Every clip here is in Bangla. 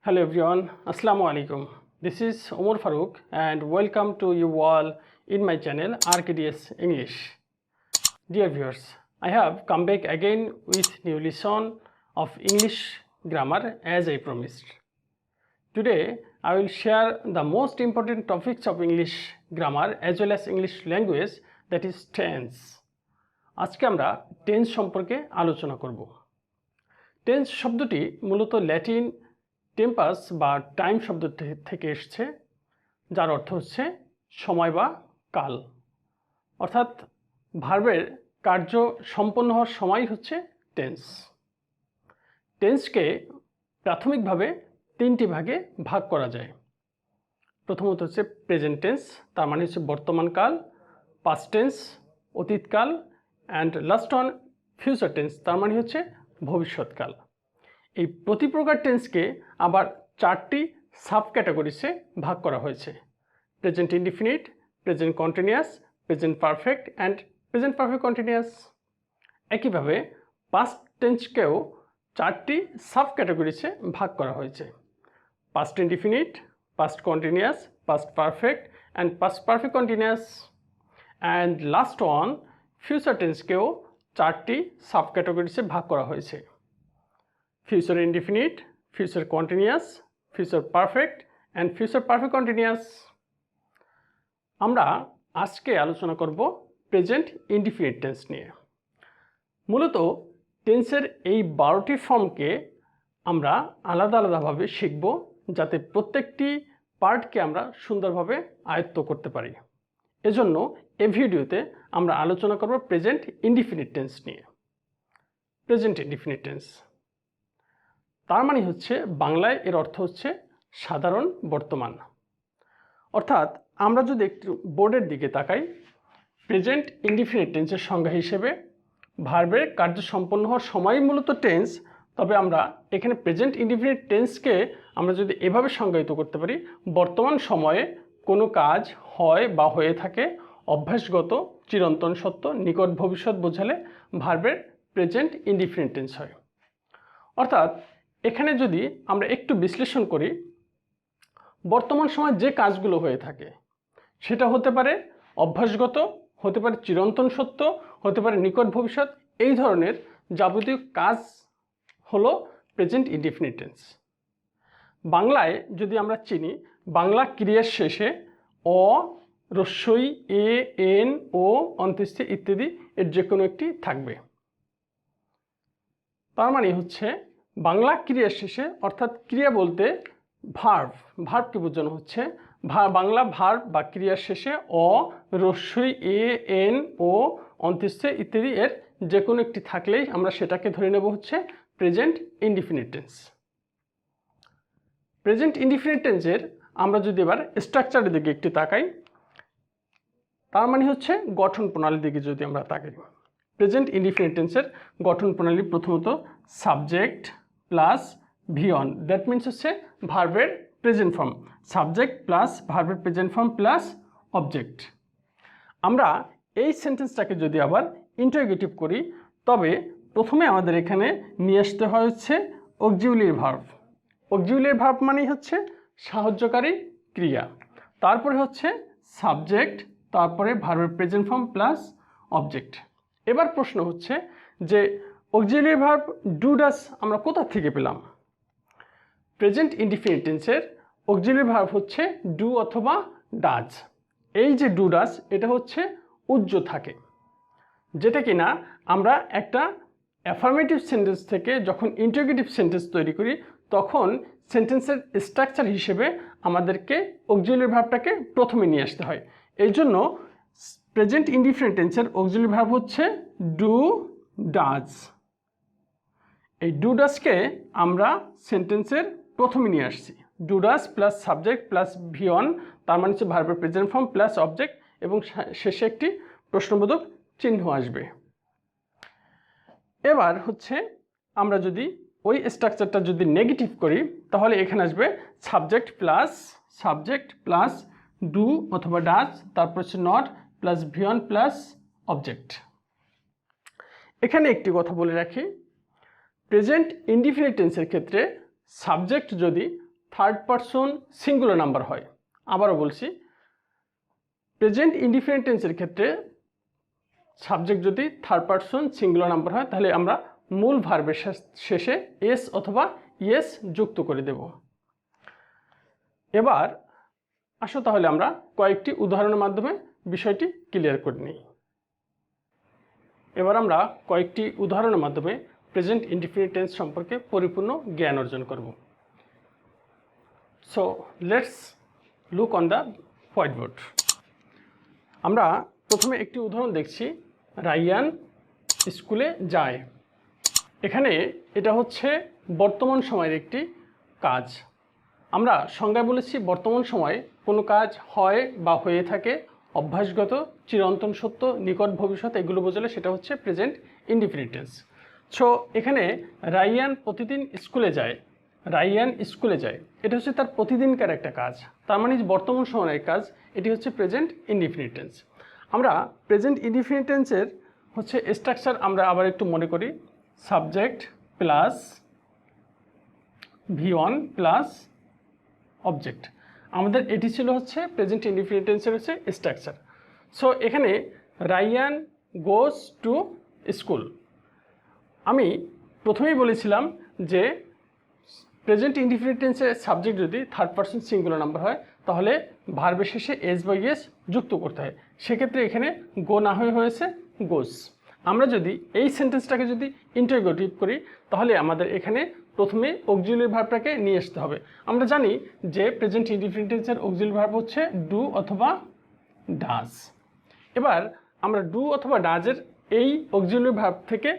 Hello everyone, Assalamu alaikum. This is Omar Farooq and welcome to you all in my channel Rkds English. Dear viewers, I have come back again with new lesson of English grammar as I promised. Today I will share the most important topics of English grammar as well as English language, that is tense. আজকে আমরা টেন্স সম্পর্কে আলোচনা করব। টেন্স শব্দটি মূলত ল্যাটিন টেম্পাস বা টাইম শব্দ থেকে এসেছে, যার অর্থ হচ্ছে সময় বা কাল, অর্থাৎ ভার্বের কার্য সম্পন্ন হওয়ার সময় হচ্ছে টেন্স। টেন্সকে প্রাথমিকভাবে তিনটি ভাগে ভাগ করা যায়। প্রথমত হচ্ছে প্রেজেন্ট টেন্স, তার মানে হচ্ছে বর্তমান কাল, পাস্ট টেন্স অতীতকাল, and last on future tense, তার মানে হচ্ছে ভবিষ্যৎকাল। এই প্রতি প্রকার টেন্সকে আবার চারটি সাব ক্যাটাগরিসে ভাগ করা হয়েছে: present indefinite, present continuous, present perfect and present perfect continuous. একইভাবে পাস্ট টেন্সকেও চারটি সাব ক্যাটাগরিসে ভাগ করা হয়েছে: past indefinite, past continuous, past perfect and past perfect continuous. And last on future টেন্সকেও চারটি সাব ক্যাটাগরিসে ভাগ করা হয়েছে: future indefinite, future continuous, future perfect and future perfect continuous. আমরা আজকে আলোচনা করব প্রেজেন্ট ইনডিফিনিট টেন্স নিয়ে। মূলত টেন্সের এই 12টি ফর্মকে আমরা আলাদা আলাদাভাবে শিখব, যাতে প্রত্যেকটি পার্টকে আমরা সুন্দরভাবে আয়ত্ত করতে পারি। এজন্য এই ভিডিওতে আমরা আলোচনা করব প্রেজেন্ট ইনডিফিনিট টেন্স নিয়ে। প্রেজেন্ট ইনডিফিনিট টেন্স তার মানে হচ্ছে বাংলায় এর অর্থ হচ্ছে সাধারণ বর্তমান। অর্থাৎ আমরা যদি একটু বোর্ডের দিকে তাকাই, প্রেজেন্ট ইনডিফিনিট টেন্সের সংজ্ঞা হিসেবে ভার্বের কার্য সম্পন্ন হওয়ার সময়ই মূলত টেন্স, তবে আমরা এখানে প্রেজেন্ট ইনডিফিনিট টেন্সকে আমরা যদি এভাবে সংজ্ঞায়িত করতে পারি: বর্তমান সময়ে কোনো কাজ হয় বা হয়ে থাকে, অভ্যাসগত, চিরন্তন সত্য, নিকট ভবিষ্যৎ বোঝালে ভার্বের প্রেজেন্ট ইনডিফিনিট টেন্স হয়। অর্থাৎ এখানে যদি আমরা একটু বিশ্লেষণ করি, বর্তমান সময় যে কাজগুলো হয়ে থাকে সেটা হতে পারে অভ্যাসগত, হতে পারে চিরন্তন সত্য, হতে পারে নিকট ভবিষ্যৎ। এই ধরনের যাবতীয় কাজ হলো প্রেজেন্ট ইনডিফিনিট টেন্স। বাংলায় যদি আমরা চিনি, বাংলা ক্রিয়ার শেষে অ, রস্বই, এ, এন, ও, অন্ত্যেষ্টি ইত্যাদি এর যে কোনো একটি থাকবে। তার মানে হচ্ছে বাংলা ক্রিয়ার শেষে, অর্থাৎ ক্রিয়া বলতে ভার্বকে বোঝানো হচ্ছে। বাংলা ভার্ব বা ক্রিয়ার শেষে অ, রস্বই, এ, এন, ও, অন্ত্যেষ্টি ইত্যাদি এর যে কোনো একটি থাকলেই আমরা সেটাকে ধরে নেব হচ্ছে present indefinite tense. Present indefinite টেন্সের আমরা যদি এবার স্ট্রাকচারের দিকে একটু তাকাই, তার মানে হচ্ছে গঠন প্রণালীর দিকে যদি আমরা তাকাই, প্রেজেন্ট ইনডিফিনিট টেন্সের গঠন প্রণালী প্রথমত সাবজেক্ট প্লাস ভিয়ন, দ্যাট মিনস হচ্ছে ভার্বের প্রেজেন্ট ফর্ম। সাবজেক্ট প্লাস ভার্বের প্রেজেন্ট ফর্ম প্লাস অবজেক্ট। আমরা এই সেন্টেন্সটাকে যদি আবার ইন্টারোগেটিভ করি, তবে প্রথমে আমাদের এখানে নিয়ে আসতে হয় হচ্ছে অক্সিলিয়ারি ভার্ব। অক্সিলিয়ারি ভার্ব মানেই হচ্ছে সাহায্যকারী ক্রিয়া, তারপরে হচ্ছে সাবজেক্ট, তারপরে ভার্বের প্রেজেন্ট ফর্ম প্লাস অবজেক্ট। এবার প্রশ্ন হচ্ছে যে অক্সিলিয়ারি ভার্ব ডু ডাস আমরা কোথা থেকে পেলাম? প্রেজেন্ট ইনডিফিনিট টেন্সের অক্সিলিয়ারি ভার্ব হচ্ছে ডু অথবা ডাজ। এই যে ডু ডাস, এটা হচ্ছে উজ্জ থাকে, যেটা কিনা আমরা একটা অ্যাফার্মেটিভ সেন্টেন্স থেকে যখন ইন্টারোগেটিভ সেন্টেন্স তৈরি করি, তখন সেন্টেন্সের স্ট্রাকচার হিসেবে আমাদেরকে অক্সিলিয়ারি ভার্বটাকে প্রথমে নিয়ে আসতে হয়। এই জন্য প্রেজেন্ট ইনডিফিনিট টেন্সের অক্সিলিয়ারি ভার্ব হচ্ছে ডু ডাজ। এই ডু ডাজকে আমরা সেন্টেন্সের প্রথমে নিয়ে আসছি। Do does plus subject plus V one, তার মানে হচ্ছে ভার্বের প্রেজেন্ট ফর্ম প্লাস অবজেক্ট, এবং শেষে একটি প্রশ্নবোধক চিহ্ন আসবে। এবার হচ্ছে আমরা যদি ওই স্ট্রাকচারটা যদি নেগেটিভ করি, তাহলে এখানে আসবে সাবজেক্ট প্লাস ডু অথবা ডাজ, তারপর হচ্ছে নট প্লাস ভিয়ন প্লাস অবজেক্ট। এখানে একটি কথা বলে রাখি, প্রেজেন্ট ইনডিফিনিট টেন্সের ক্ষেত্রে সাবজেক্ট যদি থার্ড পারসন সিঙ্গুলার নাম্বার হয়। আবারও বলছি, প্রেজেন্ট ইনডিফিনিট টেন্সের ক্ষেত্রে সাবজেক্ট যদি থার্ড পারসন সিঙ্গুলার নাম্বার হয় তাহলে আমরা মূল ভার্বের শেষে এস অথবা ইয়েস যুক্ত করে দেব। এবার আসো তাহলে আমরা কয়েকটি উদাহরণের মাধ্যমে বিষয়টি ক্লিয়ার করে নিই। এবার আমরা কয়েকটি উদাহরণের মাধ্যমে প্রেজেন্ট ইনডিফিনিট টেন্স সম্পর্কে পরিপূর্ণ জ্ঞান অর্জন করব। So let's look on the white board. আমরা প্রথমে একটি উদাহরণ দেখছি, রায়ান স্কুলে যায়। এখানে এটা হচ্ছে বর্তমান সময়ের একটি কাজ। আমরা সংজ্ঞায় বলেছি বর্তমান সময়ে কোনো কাজ হয় বা হয়ে থাকে অভ্যাসগত, চিরন্তন সত্য, নিকট ভবিষ্যৎ এগুলো বোঝালে সেটা হচ্ছে প্রেজেন্ট ইনডিফিনিট টেন্স। সো এখানে রায়ান প্রতিদিন স্কুলে যায়, রায়ান স্কুলে যায়, এটা হচ্ছে তার প্রতিদিনকার একটা কাজ, তার মানে বর্তমান সময়ের কাজ, এটি হচ্ছে প্রেজেন্ট ইনডিফিনিট টেন্স। আমরা প্রেজেন্ট ইনডিফিনিট টেন্সের হচ্ছে স্ট্রাকচার আমরা আবার একটু মনে করি, subject plus V1 plus object. আমাদের এটি ছিল হচ্ছে প্রেজেন্ট ইনডিফিনিট টেন্সের হচ্ছে স্ট্রাকচার। সো এখানে রায়ান গোজ টু স্কুল। আমি প্রথমেই বলেছিলাম যে প্রেজেন্ট ইনডিফিনিট টেন্সের সাবজেক্ট যদি থার্ড পারসন সিঙ্গুলার নাম্বার হয় তাহলে ভার্বের শেষে এস বা ইয়েস যুক্ত করতে হয়। সেক্ষেত্রে এখানে গো না হয়ে হয়েছে গোস। আমরা যদি এই সেন্টেন্সটাকে যদি ইন্টারোগেটিভ করি তাহলে আমাদের এখানে প্রথমে অক্সিলিয়ারি ভার্বটাকে নিয়ে আসতে হবে। আমরা জানি যে প্রেজেন্ট ইনডিফিনিট টেন্সের অক্সিলিয়ারি ভার্ব হচ্ছে ডু অথবা ডাজ। এবার আমরা ডু অথবা ডাজের এই অক্সিলিয়ারি ভার্ব থেকে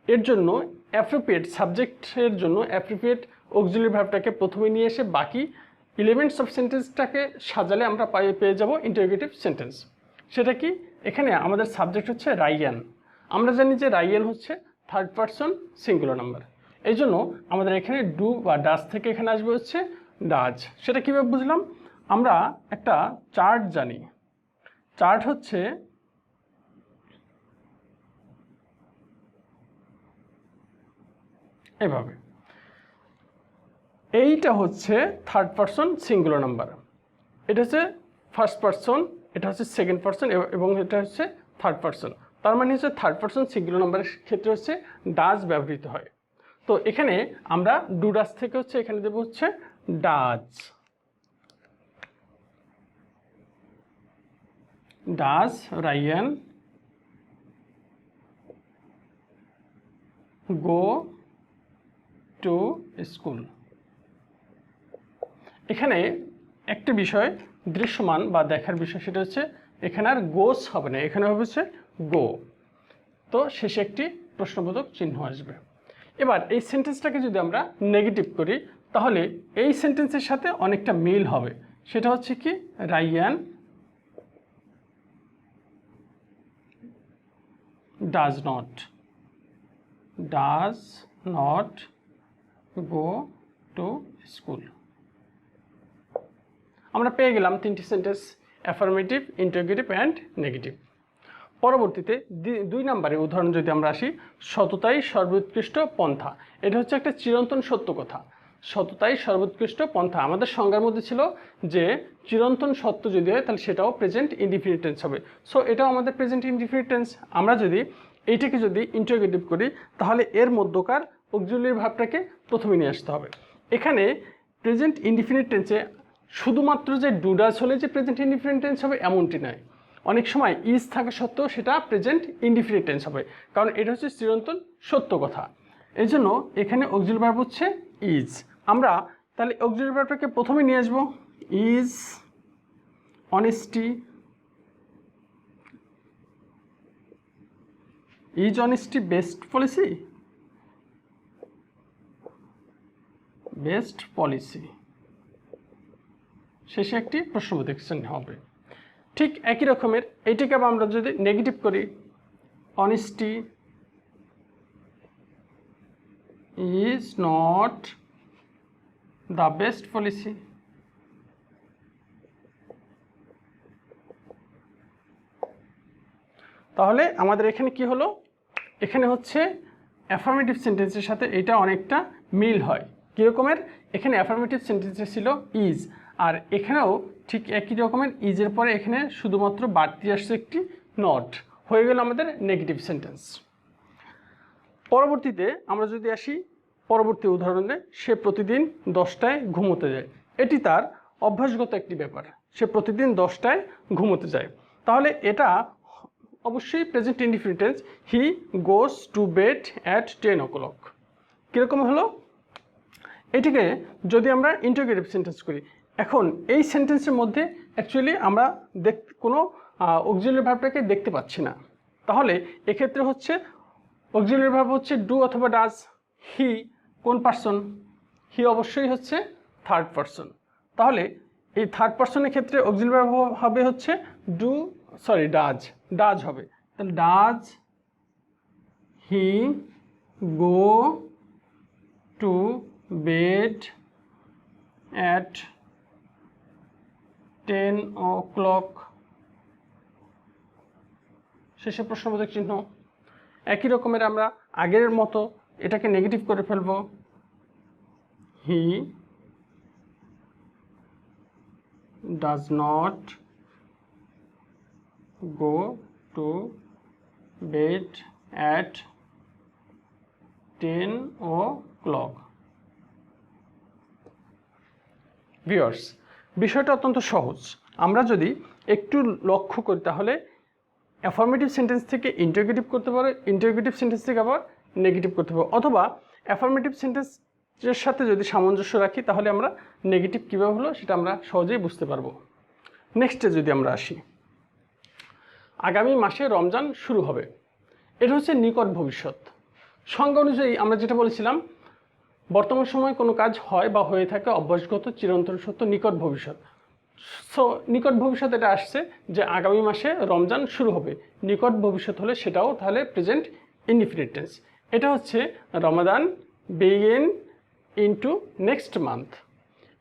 এর জন্য অ্যাপ্রোপ্রিয়েট সাবজেক্টের জন্য অ্যাপ্রোপ্রিয়েট অক্সিলিয়ারি ভার্বটাকে প্রথমে নিয়ে এসে বাকি এলিমেন্টস অফ সেন্টেন্সটাকে সাজালে আমরা পেয়ে যাব ইন্টারোগেটিভ সেন্টেন্স। সেটা কি? এখানে আমাদের সাবজেক্ট হচ্ছে রায়ান। আমরা জানি যে রায়ান হচ্ছে থার্ড পারসন সিঙ্গুলার নাম্বার, এই জন্য আমাদের এখানে ডু বা ডাজ থেকে এখানে আসবে হচ্ছে ডাজ। সেটা কীভাবে বুঝলাম? আমরা একটা চার্ট জানি, চার্ট হচ্ছে এভাবে, এইটা হচ্ছে থার্ড পারসন সিঙ্গুলার নাম্বার, এটা হচ্ছে ফার্স্ট পারসন, এটা হচ্ছে সেকেন্ড পারসন এবং এটা হচ্ছে থার্ড পারসন। তার মানে হচ্ছে থার্ড পারসন সিঙ্গুলার নাম্বারের ক্ষেত্রে হচ্ছে ডাজ ব্যবহৃত হয়। তো এখানে আমরা ডু ডাজ থেকে হচ্ছে এখানে দেবো হচ্ছে does, does Ryan go to school. এখানে একটা বিষয় দৃশ্যমান বা দেখার বিষয়, সেটা হচ্ছে এখানে আর গোস হবে না, এখানে হবে হচ্ছে গো। তো শেষে একটি প্রশ্নবোধক চিহ্ন আসবে। এবার এই সেন্টেন্সটাকে যদি আমরা নেগেটিভ করি তাহলে এই সেন্টেন্সের সাথে অনেকটা মিল হবে। সেটা হচ্ছে কি, Ryan does not go to school. আমরা পেয়ে গেলাম তিনটি sentence, affirmative, interrogative and negative. পরবর্তীতে 2 নম্বরের উদাহরণ যদি আমরা আসি, সততাই সর্বোৎকৃষ্ট পন্থা। এটা হচ্ছে একটা চিরন্তন সত্য কথা, সততাই সর্বোৎকৃষ্ট পন্থা। আমাদের সংজ্ঞার মধ্যে ছিল যে চিরন্তন সত্য যদি হয় তাহলে সেটাও প্রেজেন্ট ইনডিফিনিট টেন্স হবে। সো এটাও আমাদের প্রেজেন্ট ইনডিফিনিট টেন্স। আমরা যদি এইটাকে যদি ইন্টারোগেটিভ করি তাহলে এর মধ্যকার অক্সিলিয়ারি ভার্বটাকে প্রথমে নিয়ে আসতে হবে। এখানে প্রেজেন্ট ইনডিফিনিট টেন্সে শুধুমাত্র যে ডু ডাজ হলে যে প্রেজেন্ট ইনডিফিনিট টেন্স হবে এমনটি নয়, অনেক সময় ইজ থাকা সত্ত্বেও সেটা প্রেজেন্ট ইনডিফিনিট টেন্স হবে, কারণ এটা হচ্ছে চিরন্তন সত্য কথা। এই জন্য এখানে অক্সিলিয়ারি ভার্ব হচ্ছে ইজ। আমরা তাহলে অক্সিলিয়ারি ভার্বটাকে প্রথমে নিয়ে আসবো, is honesty, is honesty best policy, best policy. শেষে একটি প্রশ্নবোধক চিহ্ন হবে। ঠিক একই রকমের এইটাকে আমরা যদি নেগেটিভ করি, honesty is not the best policy. তাহলে আমাদের এখানে কি হলো, এখানে হচ্ছে অ্যাফার্মেটিভ সেন্টেন্সের সাথে এটা অনেকটা মিল হয়। কীরকমের, এখানে অ্যাফার্মেটিভ সেন্টেন্সে ছিল ইজ, আর এখানেও ঠিক একই রকমের ইজের পরে এখানে শুধুমাত্র বাড়তি আসছে একটি নট, হয়ে গেল আমাদের নেগেটিভ সেন্টেন্স। পরবর্তীতে আমরা যদি আসি পরবর্তী উদাহরণে, সে প্রতিদিন 10টায় ঘুমোতে যায়। এটি তার অভ্যাসগত একটি ব্যাপার, সে প্রতিদিন 10টায় ঘুমোতে যায়। তাহলে এটা অবশ্যই present indefinite tense, he goes to bed at 10 o'clock। কীরকম হলো, এটিকে যদি আমরা ইন্টারোগেটিভ সেন্টেন্স করি, এখন এই সেন্টেন্সের মধ্যে অ্যাকচুয়ালি আমরা কোনো অক্সিলারি ভার্বটাকে দেখতে পাচ্ছি না। তাহলে এক্ষেত্রে হচ্ছে অক্সিলারি ভার্ব হচ্ছে ডু অথবা ডাজ। হি কোন পার্সন? হি অবশ্যই হচ্ছে থার্ড পার্সন। তাহলে এই থার্ড পার্সনের ক্ষেত্রে অক্সিলারি ভার্ব হবে হচ্ছে ডাজ হবে। তাহলে does he go to bed at 10 o'clock। শেষে প্রশ্নবোধক চিহ্ন। একই রকমের আমরা আগের মতো এটাকে নেগেটিভ করে ফেলব, he does not go to bed at 10 o'clock। Viewers, বিষয়টা অত্যন্ত সহজ। আমরা যদি একটু লক্ষ্য করি তাহলে অ্যাফার্মেটিভ সেন্টেন্স থেকে ইন্টারোগেটিভ করতে পারো, ইন্টারোগেটিভ সেন্টেন্স থেকে আবার নেগেটিভ করতে পারো, অথবা অ্যাফার্মেটিভ সেন্টেন্সের সাথে যদি সামঞ্জস্য রাখি তাহলে আমরা নেগেটিভ কীভাবে হলো সেটা আমরা সহজেই বুঝতে পারবো। নেক্সটে যদি আমরা আসি, আগামী মাসে রমজান শুরু হবে। এটা হচ্ছে নিকট ভবিষ্যৎ। সংজ্ঞা অনুযায়ী আমরা যেটা বলেছিলাম, বর্তমান সময়ে কোনো কাজ হয় বা হয়ে থাকে অভ্যাসগত, চিরন্তন সত্য, নিকট ভবিষ্যৎ। সো নিকট ভবিষ্যৎ এটা আসছে যে আগামী মাসে রমজান শুরু হবে। নিকট ভবিষ্যৎ হলে সেটাও তাহলে প্রেজেন্ট ইনডিফিনিট টেন্স। এটা হচ্ছে রমাদান বিগিন ইনটু নেক্সট মান্থ।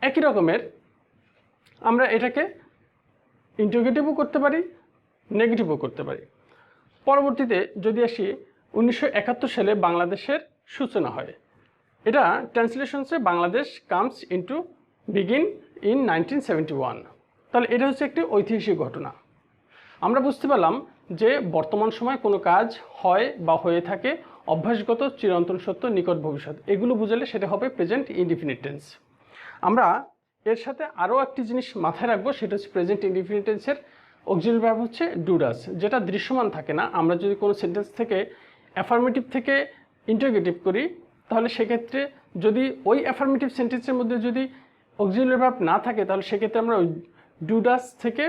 একই রকমের আমরা এটাকে ইন্টারোগেটিভও করতে পারি, নেগেটিভও করতে পারি। পরবর্তীতে যদি আসি, 1971 সালে বাংলাদেশের সূচনা হয়। এটা ট্রান্সলেশনসে Bangladesh comes into begin in 1971। তাহলে এটা হচ্ছে একটি ঐতিহাসিক ঘটনা। আমরা বুঝতে পারলাম যে বর্তমান সময় কোনো কাজ হয় বা হয়ে থাকে অভ্যাসগত, চিরন্তন সত্য, নিকট ভবিষ্যৎ, এগুলো বুঝালে সেটা হবে প্রেজেন্ট ইনডিফিনিট টেন্স। আমরা এর সাথে আরও একটি জিনিস মাথায় রাখবো, সেটা হচ্ছে প্রেজেন্ট ইনডিফিনিট টেন্সের অক্সিলারি ভার্ব হচ্ছে ডু ডাজ, যেটা দৃশ্যমান থাকে না। আমরা যদি কোনো সেন্টেন্স থেকে অ্যাফার্মেটিভ থেকে ইন্টারোগেটিভ করি তাহলে সেক্ষেত্রে যদি ওই অ্যাফার্মেটিভ সেন্টেন্সের মধ্যে যদি অক্সিলারি ভার্ব না থাকে তাহলে সেক্ষেত্রে আমরা ওই ডু ডাজ থেকে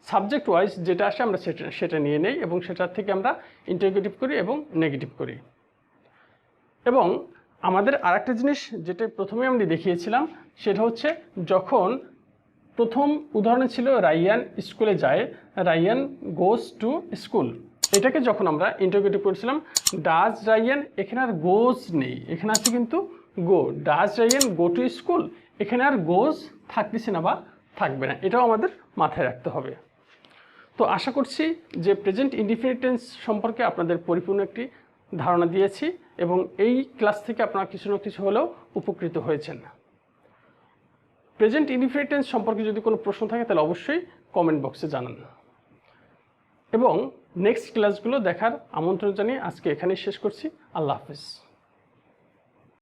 সাবজেক্ট ওয়াইজ যেটা আসে আমরা সেটা নিয়ে নেই এবং সেটার থেকে আমরা ইন্টারোগেটিভ করি এবং নেগেটিভ করি। এবং আমাদের আরেকটা জিনিস যেটা প্রথমে আমরা দেখিয়েছিলাম সেটা হচ্ছে যখন প্রথম উদাহরণে ছিল রাইয়ান স্কুলে যায়, রাইয়ান গোজ টু স্কুল, এটাকে যখন আমরা ইন্টারোগেটিভ করেছিলাম ডাজ রাইয়ান, এখানে আর গোজ নেই, এখানে আছে কিন্তু go. Does Rayan go to school, এখানে আর গোজ থাকতেছে না বা থাকবে না, এটাও আমাদের মাথায় রাখতে হবে। তো আশা করছি যে প্রেজেন্ট ইনডিফিনিট টেন্স সম্পর্কে আপনাদের পরিপূর্ণ একটি ধারণা দিয়েছি এবং এই ক্লাস থেকে আপনারা কিছু না কিছু হলেও উপকৃত হয়েছেন। প্রেজেন্ট ইনডিফিনিট টেন্স সম্পর্কে যদি কোনো প্রশ্ন থাকে তাহলে অবশ্যই কমেন্ট বক্সে জানান এবং নেক্সট ক্লাসগুলো দেখার আমন্ত্রণ জানিয়ে আজকে এখানেই শেষ করছি। আল্লাহ হাফেজ।